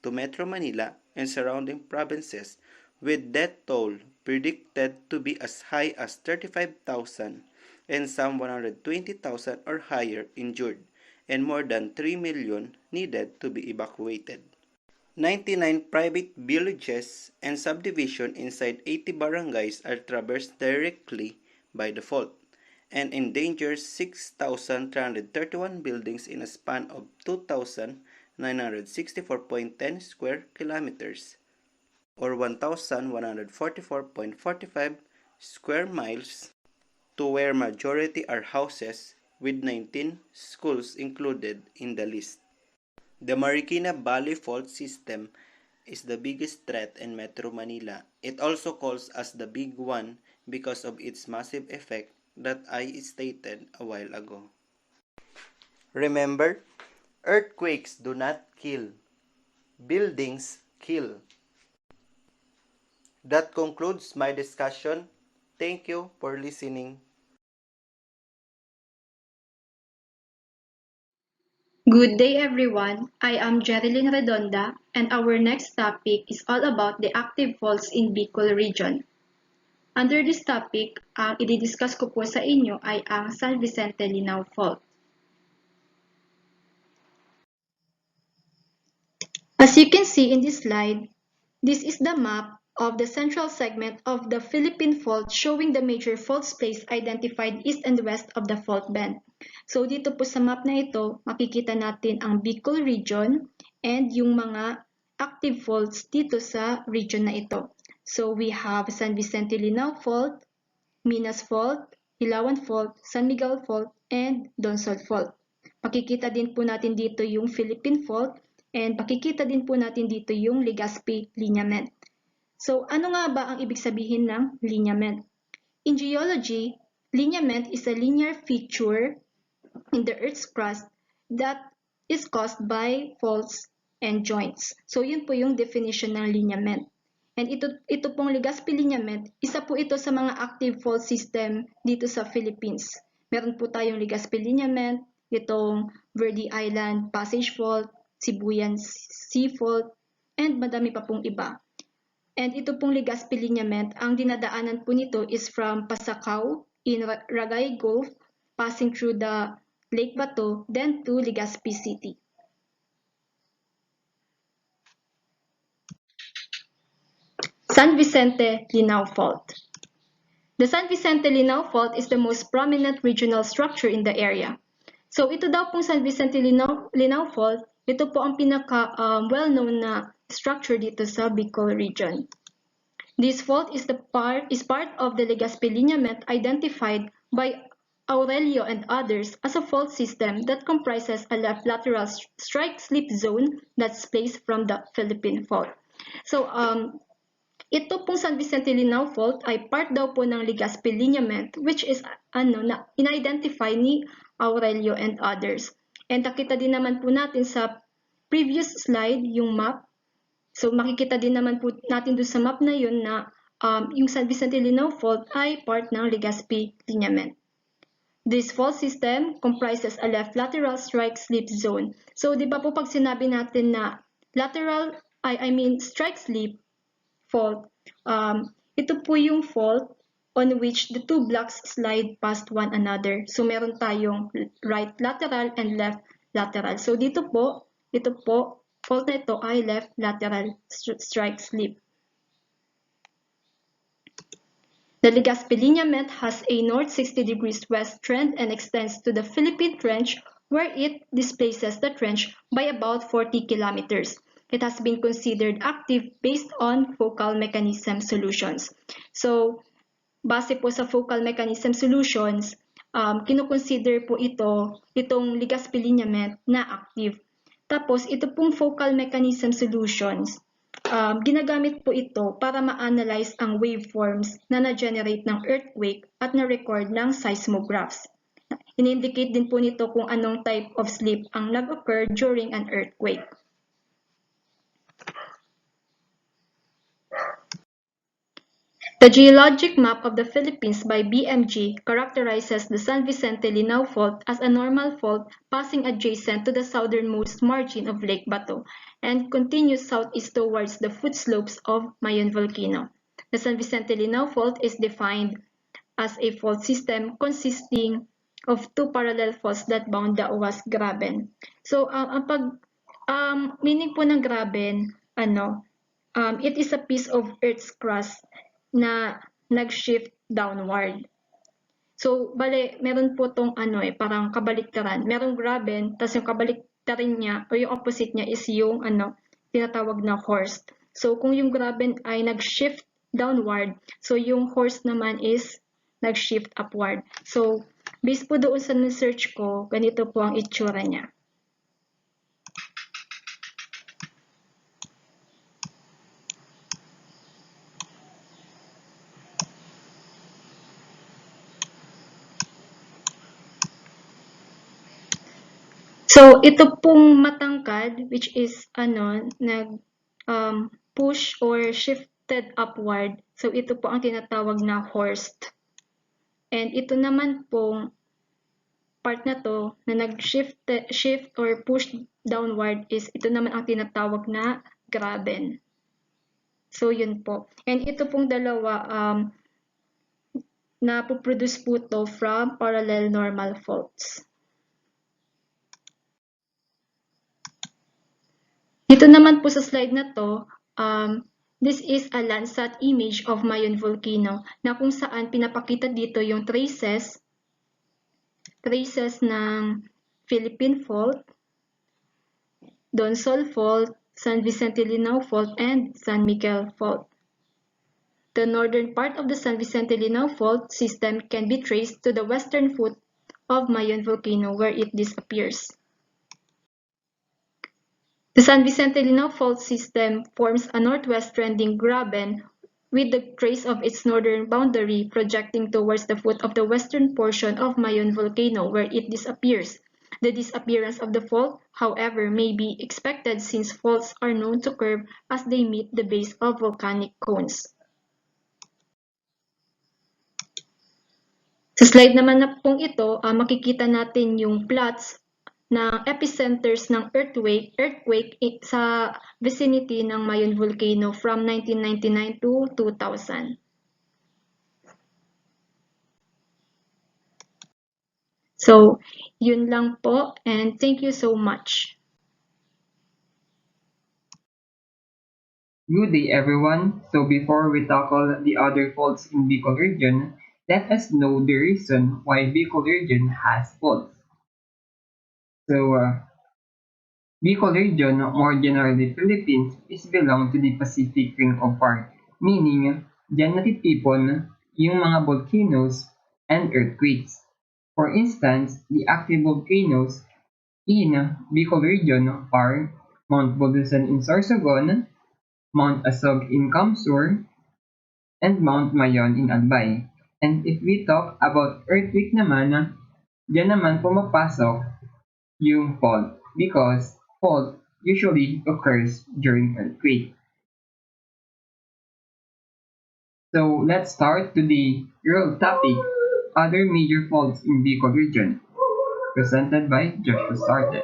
to Metro Manila and surrounding provinces, with death toll predicted to be as high as 35,000 and some 120,000 or higher injured, and more than 3 million needed to be evacuated. 99 private villages and subdivisions inside 80 barangays are traversed directly by the fault, and endangers 6,331 buildings in a span of 2,964.10 square kilometers, or 1,144.45 square miles, to where majority are houses, with 19 schools included in the list. The Marikina Valley Fault System is the biggest threat in Metro Manila. It also calls us the Big One because of its massive effect that I stated a while ago. Remember, earthquakes do not kill. Buildings kill. That concludes my discussion. Thank you for listening. Good day everyone, I am Jerrylyn Redonda and our next topic is all about the active faults in Bicol region. Under this topic, ang i-discuss ko po sa inyo ay ang San Vicente Linao Fault. As you can see in this slide, this is the map of the central segment of the Philippine Fault showing the major fault places identified east and west of the fault band. So dito po sa map na ito, makikita natin ang Bicol region and yung mga active faults dito sa region na ito. So we have San Vicente Linao Fault, Minas Fault, Hilawan Fault, San Miguel Fault, and Donsol Fault. Makikita din po natin dito yung Philippine Fault and makikita din po natin dito yung Legazpi lineament. So ano nga ba ang ibig sabihin ng lineament? In geology, lineament is a linear feature in the Earth's crust that is caused by faults and joints. So yun po yung definition ng lineament. And ito pong Legazpi lineament, isa po ito sa mga active fault system dito sa Philippines. Meron po tayong Legazpi lineament, itong Verde Island Passage Fault, Sibuyan Sea Fault, and madami pa pong iba. And ito pong Legazpi lineament, ang dinadaanan po nito is from Pasacao in Ragay Gulf, passing through the Lake Bato, then to Legazpi City. San Vicente Linao Fault. The San Vicente Linao Fault is the most prominent regional structure in the area. So ito daw pong San Vicente Linao Fault, ito po ang pinaka well-known na structure dito sa Bicol region. This fault is part of the Legazpi lineament identified by Aurelio and others as a fault system that comprises a left lateral strike-slip zone that's placed from the Philippine fault. So ito pong San Vicente Linao Fault ay part daw po ng Legazpi lineament, which is na in-identify ni Aurelio and others. And nakita din naman po natin sa previous slide yung map. So makikita din naman po natin doon sa map na yun na yung San Vicente Linao Fault ay part ng Legazpi lineament. This fault system comprises a left lateral strike-slip zone. So di ba po pag sinabi natin na strike-slip fault, ito po yung fault on which the two blocks slide past one another. So meron tayong right lateral and left lateral. So ito po, fault na ito ay left lateral strike-slip. The Legazpi lineament has a north 60 degrees west trend and extends to the Philippine Trench, where it displaces the trench by about 40 kilometers. It has been considered active based on focal mechanism solutions. So, base po sa focal mechanism solutions, kinoconsider po itong Legazpi lineament na active. Tapos, ito pong focal mechanism solutions, ginagamit po ito para ma-analyze ang waveforms na na-generate ng earthquake at na-record ng seismographs. In-indicate din po nito kung anong type of slip ang nag-occur during an earthquake. The geologic map of the Philippines by BMG characterizes the San Vicente Linao Fault as a normal fault passing adjacent to the southernmost margin of Lake Bato and continues southeast towards the foot slopes of Mayon Volcano. The San Vicente Linao Fault is defined as a fault system consisting of two parallel faults that bound the Uwas Graben. So, meaning po ng graben, it is a piece of Earth's crust na nag-shift downward. So, meron po tong parang kabaliktaran. Merong graben, tapos yung kabaliktaran niya, o yung opposite niya is yung tinatawag na horst. So, kung yung graben ay nag-shift downward, so yung horst naman is nag-shift upward. So, based po doon sa search ko, ganito po ang itsura niya. So, ito pong matangkad, which is, push or shifted upward. So, ito po ang tinatawag na horst. And ito naman pong part na to, na shift or push downward is, ito naman ang tinatawag na graben. So, yun po. And ito pong dalawa, napoproduce po to from parallel normal faults. Dito naman po sa slide na to, this is a Landsat image of Mayon Volcano na kung saan pinapakita dito yung traces ng Philippine Fault, Donsol Fault, San Vicente Linao Fault, and San Miguel Fault. The northern part of the San Vicente Linao Fault system can be traced to the western foot of Mayon Volcano where it disappears. The San Vicente Linao Fault system forms a northwest trending graben with the trace of its northern boundary projecting towards the foot of the western portion of Mayon Volcano where it disappears. The disappearance of the fault, however, may be expected since faults are known to curve as they meet the base of volcanic cones. Sa slide naman na pong ito, makikita natin yung plots ng epicenters ng earthquake sa vicinity ng Mayon Volcano from 1999 to 2000. So, yun lang po, and thank you so much. Good day everyone. So before we tackle the other faults in Bicol region, let us know the reason why Bicol region has faults. So Bicol region, more generally Philippines, is belong to the Pacific Ring of Fire, meaning dyan natitipon yung mga volcanoes and earthquakes. For instance, the active volcanoes in Bicol region are Mount Bulusan in Sorsogon, Mount Asog in Kamsur, and Mount Mayon in Albay. And if we talk about earthquake naman, dyan naman pumapasok yung fault because fault usually occurs during earthquake. So let's start to the real topic, other major faults in Bicol region, presented by Joshua Sarte.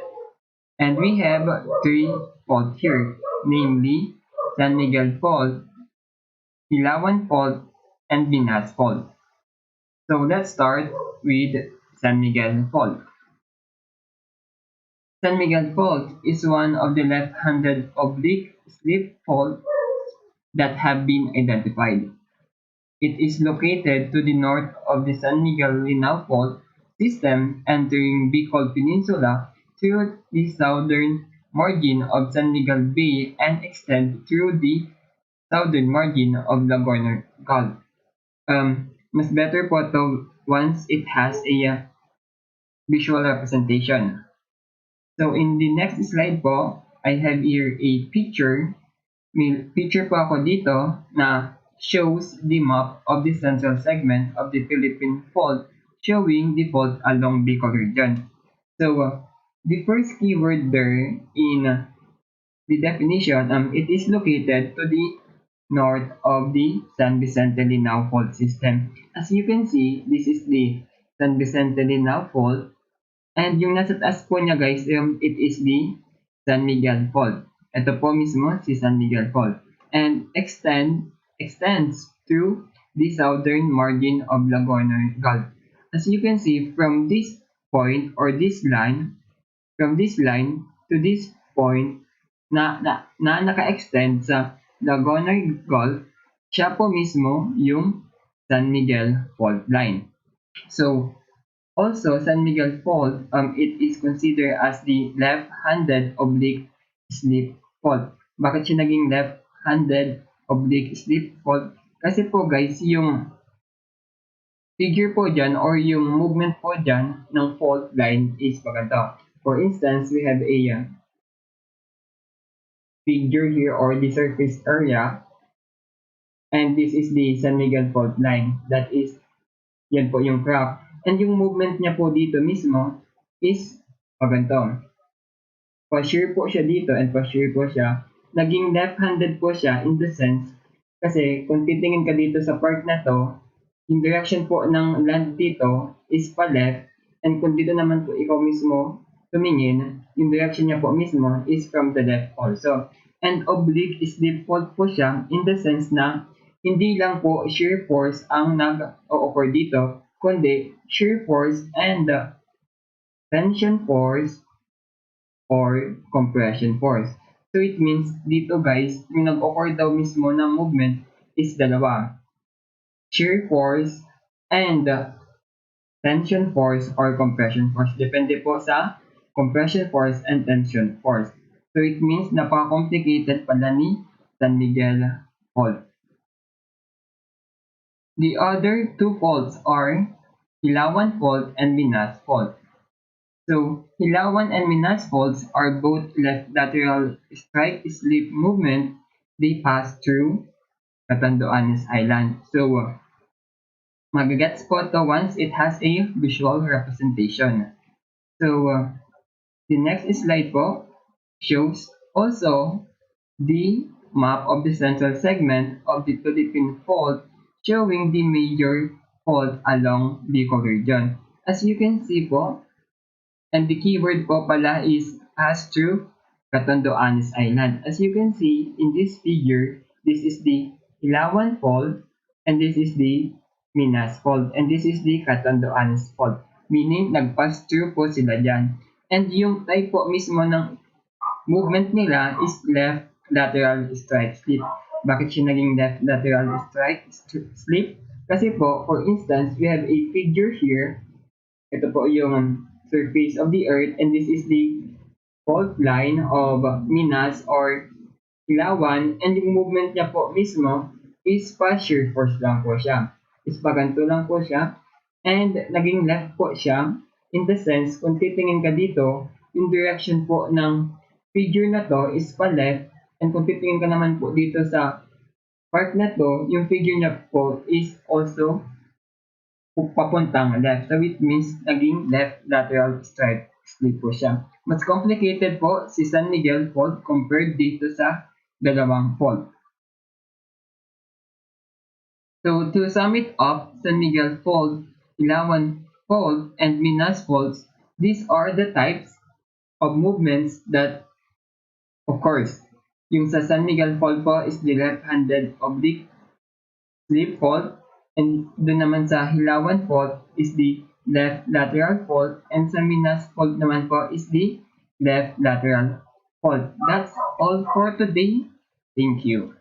And we have three faults here, namely San Miguel Fault, Ilawan Fault, and Binas Fault. So let's start with San Miguel Fault. San Miguel Fault is one of the left-handed oblique-slip faults that have been identified. It is located to the north of the San Miguel-Linao Fault system, entering Bicol Peninsula through the southern margin of San Miguel Bay and extend through the southern margin of Laguna Gulf. Mas better po to once it has a visual representation. So in the next slide po, I have here a picture. May picture po ako dito na shows the map of the central segment of the Philippine fault, showing the fault along Bicol region. So the first keyword there in the definition, it is located to the north of the San Vicente Linao fault system. As you can see, this is the San Vicente Linao fault. And yung nasa taas po niya guys, it is the San Miguel Fault. Ito po mismo si San Miguel Fault. And extends through the southern margin of Laguna Gulf. As you can see, from this point or this line, from this line to this point na naka-extend sa Laguna Gulf, siya po mismo yung San Miguel Fault line. So, also, San Miguel Fault, it is considered as the left-handed oblique-slip fault. Bakit siya naging left-handed oblique-slip fault? Kasi po guys, yung figure po dyan or yung movement po dyan ng fault line is maganda. For instance, we have a figure here or the surface area, and this is the San Miguel Fault line. That is, yan po yung crack. And yung movement niya po dito mismo is paganto. Pa-shear po siya dito and pa-shear po siya. Naging left-handed po siya in the sense kasi kung titingin ka dito sa part na to, yung direction po ng land dito is pa-left, and kung dito naman po ikaw mismo tumingin, yung direction niya po mismo is from the left also. And oblique-slip fault po siya in the sense na hindi lang po shear force ang nag-o-occur dito, kundi shear force and tension force or compression force. So it means dito guys, yung nag-occur daw mismo ng movement is dalawa. Shear force and tension force or compression force. Depende po sa compression force and tension force. So it means napaka-complicated pala ni San Miguel Fault. The other two faults are Ilawan Fault and Binas Fault. So, Ilawan and Binas faults are both left lateral strike-slip movement. They pass through Catanduanes Island. So, magagets po to once it has a visual representation. So, the next slide po shows also the map of the central segment of the Philippine fault, showing the major fault along Bicol region. As you can see po, and the keyword po pala is pass through Catanduanes Island. As you can see in this figure, this is the Ilawan Fault, and this is the Minas Fault, and this is the Catanduanes Fault. Meaning, nag-pass through po sila dyan. And yung type po mismo ng movement nila is left lateral strike slip. Bakit siya naging left lateral strike slip? Kasi po, for instance, we have a figure here. Ito po yung surface of the earth, and this is the fault line of Minas or Ilawan, and yung movement niya po mismo is pa-shear force lang po siya. Is paganto lang po siya, and naging left po siya in the sense, kung titingin ka dito, yung direction po ng figure na to is pa-left, and kung titingin ka naman po dito sa part na to, yung figure niya po is also papuntang left. So it means naging left lateral strike slip po siya. Mas complicated po si San Miguel Fault compared dito sa dalawang fault. So to sum it up, San Miguel Fault, Ilawan Fault, and Minas Faults, these are the types of movements that, of course, yung sa San Miguel Fault po is the left-handed oblique slip fault, and doon naman sa Hilawan Fault is the left lateral fault, and sa Minas Fault naman po is the left lateral fault. That's all for today. Thank you.